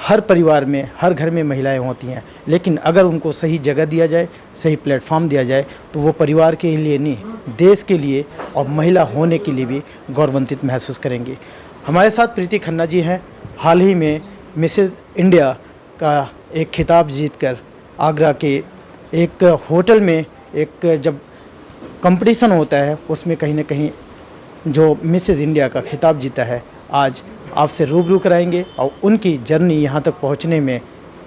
हर परिवार में, हर घर में महिलाएं होती हैं, लेकिन अगर उनको सही जगह दिया जाए, सही प्लेटफॉर्म दिया जाए, तो वो परिवार के लिए नहीं, देश के लिए और महिला होने के लिए भी गौरवान्वित महसूस करेंगी। हमारे साथ प्रीति खन्ना जी हैं। हाल ही में मिसेज इंडिया का एक खिताब जीतकर आगरा के एक होटल में एक जब कंपटीशन होता है, उसमें कहीं ना कहीं जो मिसेज इंडिया का खिताब जीता है, आज आपसे रूबरू कराएंगे। और उनकी जर्नी यहाँ तक पहुँचने में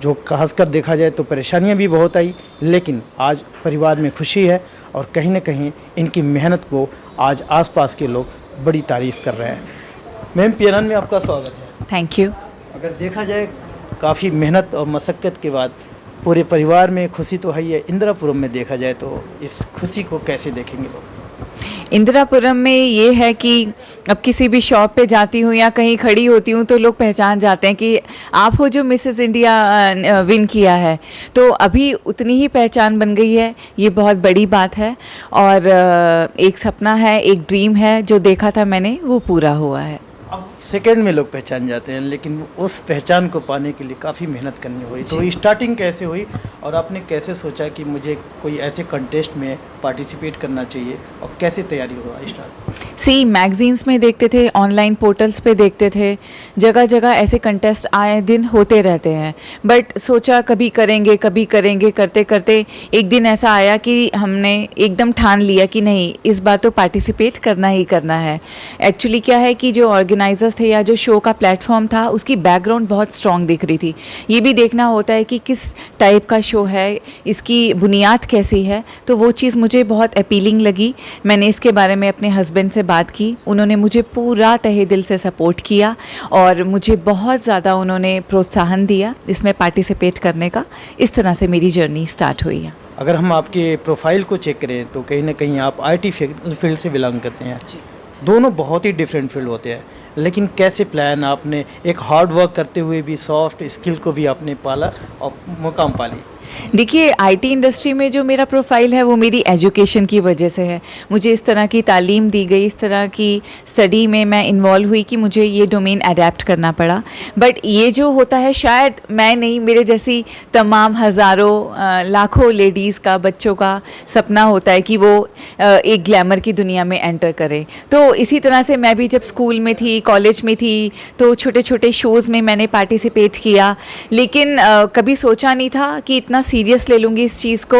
जो खासकर देखा जाए तो परेशानियाँ भी बहुत आई, लेकिन आज परिवार में खुशी है और कहीं ना कहीं इनकी मेहनत को आज आसपास के लोग बड़ी तारीफ़ कर रहे हैं। मैम, PNN में आपका स्वागत है। Thank you. अगर देखा जाए काफ़ी मेहनत और मशक्क़त के बाद पूरे परिवार में खुशी तो है ही है। इंदिरापुरम में देखा जाए तो इस खुशी को कैसे देखेंगे लोग? इंदिरापुरम में ये है कि अब किसी भी शॉप पे जाती हूँ या कहीं खड़ी होती हूँ तो लोग पहचान जाते हैं कि आप हो जो मिसेस इंडिया विन किया है। तो अभी उतनी ही पहचान बन गई है, ये बहुत बड़ी बात है। और एक सपना है, एक ड्रीम है जो देखा था मैंने, वो पूरा हुआ है। अब सेकंड में लोग पहचान जाते हैं, लेकिन उस पहचान को पाने के लिए काफ़ी मेहनत करनी हुई। तो स्टार्टिंग कैसे हुई और आपने कैसे सोचा कि मुझे कोई ऐसे कंटेस्ट में पार्टिसिपेट करना चाहिए और कैसे तैयारी हुआ स्टार्ट? मैगजीन्स में देखते थे, ऑनलाइन पोर्टल्स पे देखते थे, जगह जगह ऐसे कंटेस्ट आए दिन होते रहते हैं। बट सोचा कभी करेंगे करते करते एक दिन ऐसा आया कि हमने एकदम ठान लिया कि नहीं, इस बार तो पार्टिसिपेट करना ही करना है। एक्चुअली क्या है कि जो ऑर्गेनाइजर्स थे या जो शो का प्लेटफॉर्म था, उसकी बैकग्राउंड बहुत स्ट्रॉन्ग दिख रही थी। ये भी देखना होता है कि किस टाइप का शो है, इसकी बुनियाद कैसी है। तो वो चीज़ मुझे बहुत अपीलिंग लगी। मैंने इसके बारे में अपने हस्बैंड से बात की, उन्होंने मुझे पूरा तहे दिल से सपोर्ट किया और मुझे बहुत ज़्यादा उन्होंने प्रोत्साहन दिया इसमें पार्टिसिपेट करने का। इस तरह से मेरी जर्नी स्टार्ट हुई है। अगर हम आपके प्रोफाइल को चेक करें तो कहीं ना कहीं आप IT फील्ड से बिलोंग करते हैं। दोनों बहुत ही डिफरेंट फील्ड होते हैं, लेकिन कैसे प्लान आपने एक हार्ड वर्क करते हुए भी सॉफ्ट स्किल को भी आपने पाला और मुकाम पाली? देखिए, IT इंडस्ट्री में जो मेरा प्रोफाइल है वो मेरी एजुकेशन की वजह से है। मुझे इस तरह की तालीम दी गई, इस तरह की स्टडी में मैं इन्वॉल्व हुई कि मुझे ये डोमेन अडेप्ट करना पड़ा। बट ये जो होता है, शायद मैं नहीं, मेरे जैसी तमाम हज़ारों लाखों लेडीज़ का, बच्चों का सपना होता है कि वो एक ग्लैमर की दुनिया में एंटर करें। तो इसी तरह से मैं भी जब स्कूल में थी, कॉलेज में थी, तो छोटे छोटे शोज़ में मैंने पार्टिसिपेट किया, लेकिन कभी सोचा नहीं था कि इतना सीरियस ले लूँगी इस चीज़ को।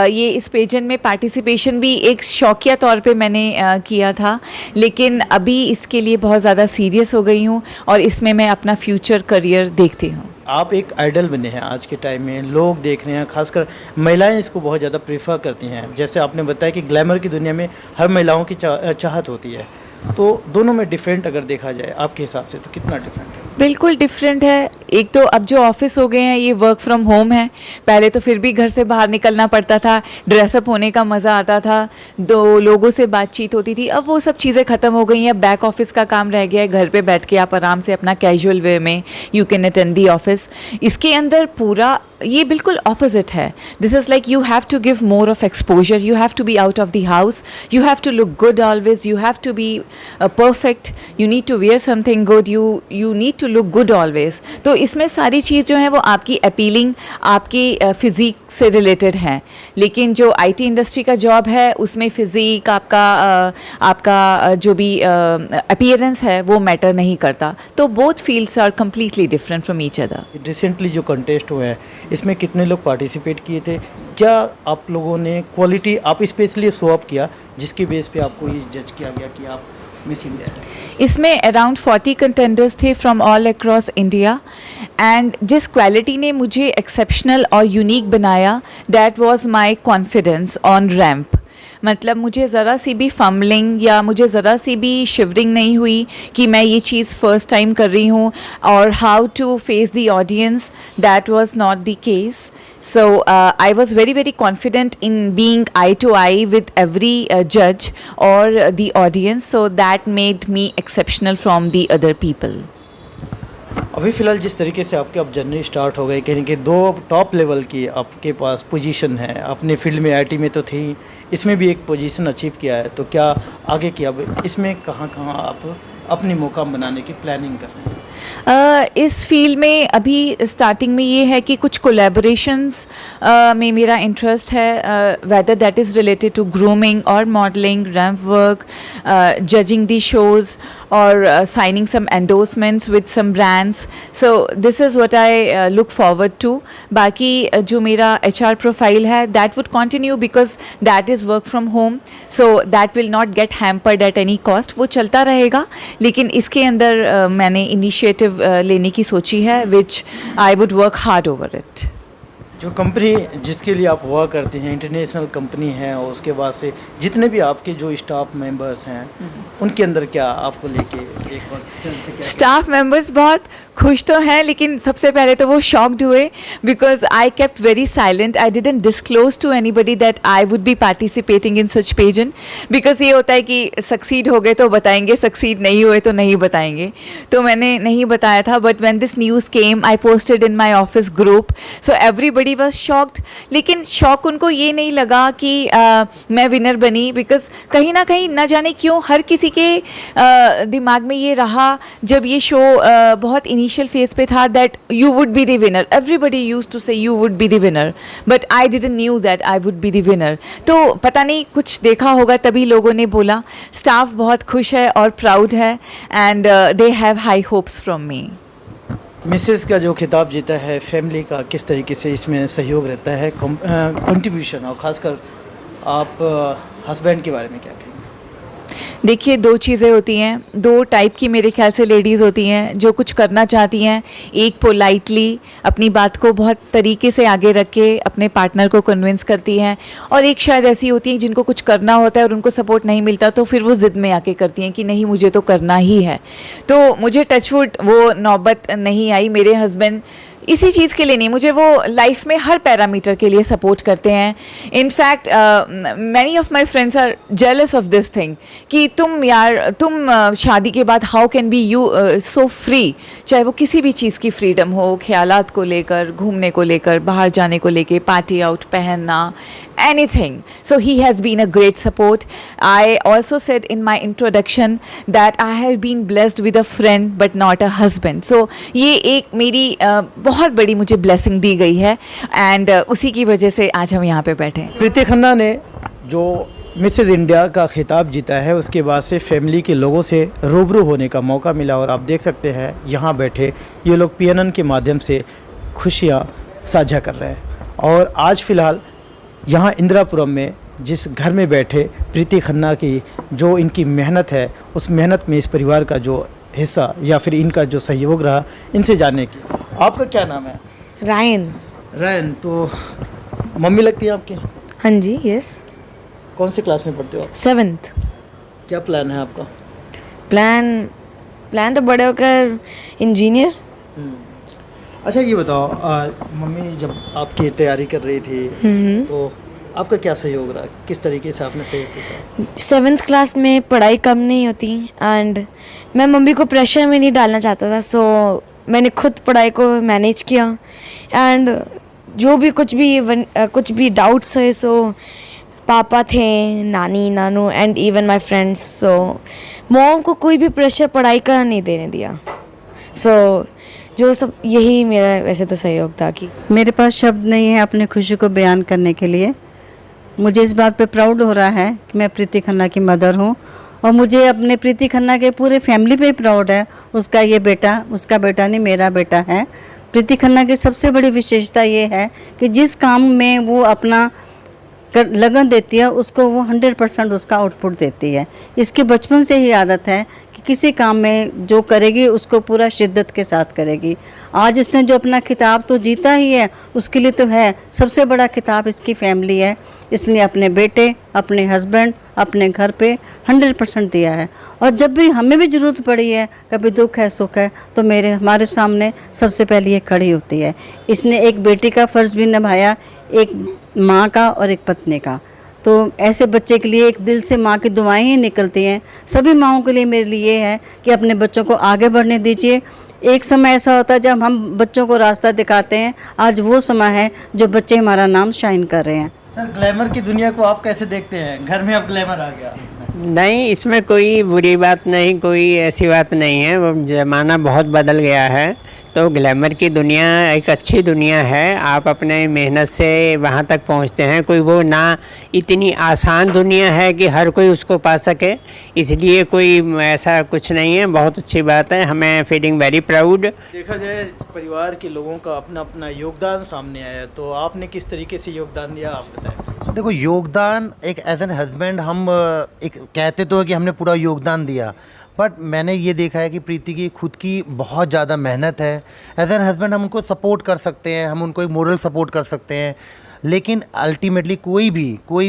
ये इस पेजेंट में पार्टिसिपेशन भी एक शौकिया तौर पे मैंने किया था, लेकिन अभी इसके लिए बहुत ज़्यादा सीरियस हो गई हूँ और इसमें मैं अपना फ्यूचर करियर देखती हूँ। आप एक आइडल बने हैं आज के टाइम में, लोग देख रहे हैं, खासकर महिलाएं इसको बहुत ज़्यादा प्रेफर करती हैं। जैसे आपने बताया कि ग्लैमर की दुनिया में हर महिलाओं की चाहत होती है, तो दोनों में डिफरेंट अगर देखा जाए आपके हिसाब से तो कितना डिफरेंट है? बिल्कुल डिफरेंट है। एक तो अब जो ऑफिस हो गए हैं ये वर्क फ्रॉम होम है। पहले तो फिर भी घर से बाहर निकलना पड़ता था, ड्रेसअप होने का मज़ा आता था, दो लोगों से बातचीत होती थी। अब वो सब चीज़ें ख़त्म हो गई हैं, बैक ऑफिस का काम रह गया है। घर पे बैठ के आप आराम से अपना कैजुअल वे में you can attend the office. इसके अंदर पूरा ये बिल्कुल ऑपोजिट है। This is like you have to give more of exposure, you have to be out of the house, you have to look good always, you have to be perfect, you need to wear something good, you need to look good always. तो इसमें सारी चीज़ जो है वो आपकी appealing, आपकी physique से related हैं। लेकिन जो IT इंडस्ट्री का जॉब है उसमें फ़िज़िक, आपका जो भी अपीयरेंस है वो मैटर नहीं करता। तो both fields are completely different from each other. Recently जो कंटेस्ट हुए हैं इसमें कितने लोग पार्टिसिपेट किए थे? क्या आप लोगों ने क्वालिटी आप स्पेशली शो अप किया जिसके बेस पे आपको ये जज किया गया कि आप मिस इंडिया है? इसमें अराउंड 40 कंटेंडर्स थे from all across India, and जिस क्वालिटी ने मुझे एक्सेप्शनल और यूनिक बनाया, that was my confidence on ramp. मतलब मुझे ज़रा सी भी फम्बलिंग या मुझे ज़रा सी भी शिवरिंग नहीं हुई कि मैं ये चीज़ फ़र्स्ट टाइम कर रही हूँ, और how to face the audience, that was not the case. So I was very, very confident in being eye to eye with every judge or the audience, so that made me exceptional from the other people. अभी फ़िलहाल जिस तरीके से आपके अब journey start हो गई, कहीं कि 2 टॉप लेवल की आपके पास पोजीशन है, अपने फील्ड में IT में तो थी, इसमें भी एक पोजीशन अचीव किया है, तो क्या आगे की अब इसमें कहाँ कहाँ आप अपनी मुकाम बनाने की प्लानिंग कर रहे हैं? इस फील्ड में अभी स्टार्टिंग में ये है कि कुछ कोलैबोरेशंस में मेरा इंटरेस्ट है, whether that is related to grooming और modelling, ramp work, judging the shows और signing some endorsements with some brands. So this is what I look forward to. बाकी जो मेरा HR प्रोफाइल है that would continue because that is work from home. So that will not get hampered at any cost. वो चलता रहेगा, लेकिन इसके अंदर मैंने इनिशिएटिव लेने की सोची है which I would work hard over it. जो कंपनी जिसके लिए आप वर्क करते हैं इंटरनेशनल कंपनी है, और उसके बाद से जितने भी आपके जो स्टाफ मेंबर्स हैं उनके अंदर क्या आपको लेके एक बार स्टाफ मेंबर्स बहुत खुश तो हैं, लेकिन सबसे पहले तो वो शॉक्ड हुए because I kept very silent. I didn't disclose to anybody that I would be participating in such pageant, because ये होता है कि सक्सीड हो गए तो बताएंगे, सक्सीड नहीं हुए तो नहीं बताएंगे. तो मैंने नहीं बताया था. But when this news came I posted in my office group, so everybody was shocked. लेकिन शॉक उनको ये नहीं लगा कि मैं विनर बनी, बिकॉज कहीं ना कहीं न जाने क्यों हर किसी के दिमाग में ये रहा जब ये शो बहुत इनिशियल फेज पे था that you would be the winner. Everybody used to say you would be the winner, but I didn't knew that I would be the winner. तो पता नहीं कुछ देखा होगा तभी लोगों ने बोला. स्टाफ बहुत खुश है और प्राउड है and they have high hopes from me. Mrs का जो खिताब जीता है, फैमिली का किस तरीके से इसमें सहयोग रहता है, कंट्रीब्यूशन, और ख़ासकर आप हस्बैंड के बारे में क्या कहेंगे? देखिए, दो चीज़ें होती हैं, दो टाइप की मेरे ख्याल से लेडीज़ होती हैं जो कुछ करना चाहती हैं. एक पोलाइटली अपनी बात को बहुत तरीके से आगे रख के अपने पार्टनर को कन्विंस करती हैं, और एक शायद ऐसी होती हैं जिनको कुछ करना होता है और उनको सपोर्ट नहीं मिलता तो फिर वो ज़िद में आके करती हैं कि नहीं मुझे तो करना ही है. तो मुझे टचवुड वो नौबत नहीं आई. मेरे हस्बैंड इसी चीज़ के लिए नहीं, मुझे वो लाइफ में हर पैरामीटर के लिए सपोर्ट करते हैं. In fact many of my friends are jealous of this thing कि तुम शादी के बाद how can be you so free, चाहे वो किसी भी चीज़ की फ्रीडम हो, ख्यालात को लेकर, घूमने को लेकर, बाहर जाने को लेकर, पार्टी आउट, पहनना, anything. So he has been a great support. I also said in my introduction that I have been blessed with a friend but not a husband. So ये एक मेरी बहुत बड़ी मुझे blessing दी गई है and उसी की वजह से आज हम यहाँ पे बैठे हैं. प्रीति खन्ना ने जो मिसेज इंडिया का खिताब जीता है उसके बाद से फैमिली के लोगों से रूबरू होने का मौका मिला, और आप देख सकते हैं यहाँ बैठे ये लोग PNN के माध्यम से खुशियाँ साझा कर रहे हैं. और आज फ़िलहाल यहाँ इंदिरापुरम में जिस घर में बैठे प्रीति खन्ना की जो इनकी मेहनत है, उस मेहनत में इस परिवार का जो हिस्सा या फिर इनका जो सहयोग रहा, इनसे जानने की. आपका क्या नाम है? रायन. रायन. तो मम्मी लगती है आपकी? हाँ जी. यस. कौन से क्लास में पढ़ते हो आप? 7th. क्या प्लान है आपका? प्लान तो बड़े होकर इंजीनियर. अच्छा, ये बताओ, मम्मी जब आपकी तैयारी कर रही थी तो आपका क्या सहयोग रहा, किस तरीके से आपने सहयोग किया? 7th क्लास में पढ़ाई कम नहीं होती एंड मैं मम्मी को प्रेशर में नहीं डालना चाहता था, सो मैंने खुद पढ़ाई को मैनेज किया. एंड जो भी कुछ भी डाउट्स हुए, सो पापा थे, नानी नानू and even my friends, so mom को कोई भी प्रेशर पढ़ाई का नहीं देने दिया. सो जो सब यही मेरा वैसे तो सहयोग था. कि मेरे पास शब्द नहीं है अपनी खुशी को बयान करने के लिए. मुझे इस बात पे प्राउड हो रहा है कि मैं प्रीति खन्ना की मदर हूँ, और मुझे अपने प्रीति खन्ना के पूरे फैमिली पे प्राउड है. उसका बेटा नहीं, मेरा बेटा है. प्रीति खन्ना की सबसे बड़ी विशेषता ये है कि जिस काम में वो अपना लगन देती है उसको वो 100% उसका आउटपुट देती है. इसके बचपन से ही आदत है कि किसी काम में जो करेगी उसको पूरा शिद्दत के साथ करेगी. आज इसने जो अपना खिताब तो जीता ही है, उसके लिए तो है सबसे बड़ा खिताब इसकी फैमिली है. इसने अपने बेटे, अपने हस्बैंड, अपने घर पे 100% दिया है. और जब भी हमें भी ज़रूरत पड़ी है, कभी दुख है सुख है, तो हमारे सामने सबसे पहले ये खड़ी होती है. इसने एक बेटी का फ़र्ज़ भी निभाया, एक माँ का और एक पत्नी का. तो ऐसे बच्चे के लिए एक दिल से माँ की दुआएं ही निकलती हैं. सभी माँओं के लिए मेरे लिए है कि अपने बच्चों को आगे बढ़ने दीजिए. एक समय ऐसा होता है जब हम बच्चों को रास्ता दिखाते हैं. आज वो समय है जो बच्चे हमारा नाम शाइन कर रहे हैं. सर, ग्लैमर की दुनिया को आप कैसे देखते हैं? घर में अब ग्लैमर आ गया. नहीं, इसमें कोई बुरी बात नहीं, कोई ऐसी बात नहीं है। वो ज़माना बहुत बदल गया है, तो ग्लैमर की दुनिया एक अच्छी दुनिया है। आप अपने मेहनत से वहाँ तक पहुँचते हैं। कोई वो ना इतनी आसान दुनिया है कि हर कोई उसको पा सके, इसलिए कोई ऐसा कुछ नहीं है। बहुत अच्छी बात है, हमें फीलिंग वेरी प्राउड। देखा जाए परिवार के लोगों का अपना अपना योगदान सामने आया, तो आपने किस तरीके से योगदान दिया, आप बताएं। देखो, योगदान एक एज एन हस्बैंड हम एक कहते तो है कि हमने पूरा योगदान दिया, बट मैंने ये देखा है कि प्रीति की खुद की बहुत ज़्यादा मेहनत है। एज एन हस्बैंड हम उनको सपोर्ट कर सकते हैं, हम उनको एक मोरल सपोर्ट कर सकते हैं, लेकिन अल्टीमेटली कोई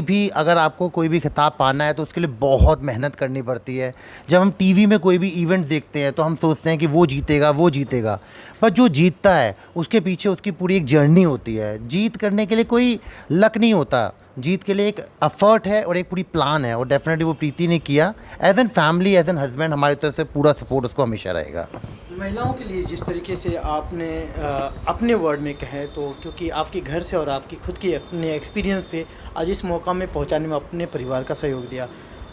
भी अगर आपको कोई भी खिताब पाना है तो उसके लिए बहुत मेहनत करनी पड़ती है। जब हम टीवी में कोई भी इवेंट देखते हैं तो हम सोचते हैं कि वो जीतेगा, पर जो जीतता है उसके पीछे उसकी पूरी एक जर्नी होती है। जीत करने के लिए कोई लक नहीं होता, जीत के लिए एक एफर्ट है और एक पूरी प्लान है, और डेफिनेटली वो प्रीति ने किया। As an family, as an husband, हमारी तरफ से पूरा सपोर्ट उसको हमेशा रहेगा। महिलाओं के लिए जिस तरीके से आपने अपने वर्ड में कहें तो, क्योंकि आपके घर से और आपकी खुद की अपने एक्सपीरियंस पे आज इस मौका में पहुंचाने में अपने परिवार का सहयोग दिया,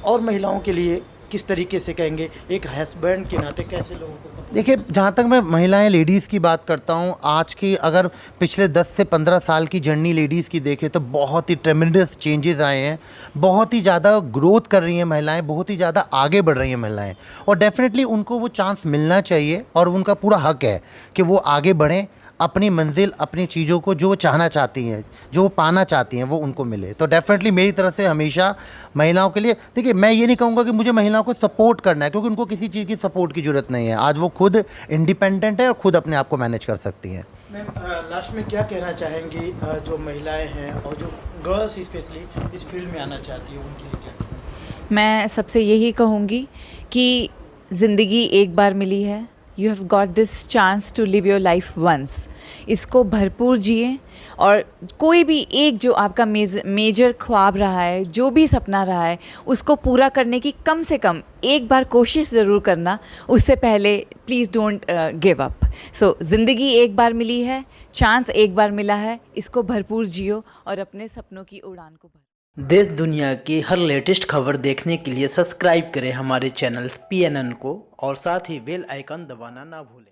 और महिलाओं के लिए किस तरीके से कहेंगे, एक हस्बैंड के नाते कैसे लोगों को support? देखिए, जहाँ तक मैं महिलाएं लेडीज़ की बात करता हूँ, आज की अगर पिछले 10 से 15 साल की जर्नी लेडीज़ की देखें तो बहुत ही ट्रेमेंडस चेंजेस आए हैं, बहुत ही ज़्यादा ग्रोथ कर रही हैं महिलाएं, बहुत ही ज़्यादा आगे बढ़ रही हैं महिलाएं, और डेफिनेटली उनको वो चांस मिलना चाहिए और उनका पूरा हक है कि वो आगे बढ़ें, अपनी मंजिल, अपनी चीज़ों को जो चाहना चाहती हैं, जो पाना चाहती हैं, वो उनको मिले। तो डेफिनेटली मेरी तरफ से हमेशा महिलाओं के लिए, देखिए, मैं ये नहीं कहूँगा कि मुझे महिलाओं को सपोर्ट करना है, क्योंकि उनको किसी चीज़ की सपोर्ट की ज़रूरत नहीं है। आज वो खुद इंडिपेंडेंट है और खुद अपने आप को मैनेज कर सकती हैं। मैम, लास्ट में क्या कहना चाहेंगी जो महिलाएं हैं और जो गर्ल्स स्पेशली इस फील्ड में आना चाहती हैं, उनके लिए क्या कहेंगे? मैं सबसे यही कहूँगी कि ज़िंदगी एक बार मिली है, you have got this chance to live your life once. इसको भरपूर जिए, और कोई भी एक जो आपका मेजर ख्वाब रहा है, जो भी सपना रहा है, उसको पूरा करने की कम से कम एक बार कोशिश ज़रूर करना। उससे पहले प्लीज़ डोंट गिव अप। सो ज़िंदगी एक बार मिली है, चांस एक बार मिला है, इसको भरपूर जियो और अपने सपनों की उड़ान को भर। देश दुनिया की हर लेटेस्ट खबर देखने के लिए सब्सक्राइब करें हमारे चैनल PNN को, और साथ ही बेल आइकन दबाना ना भूलें।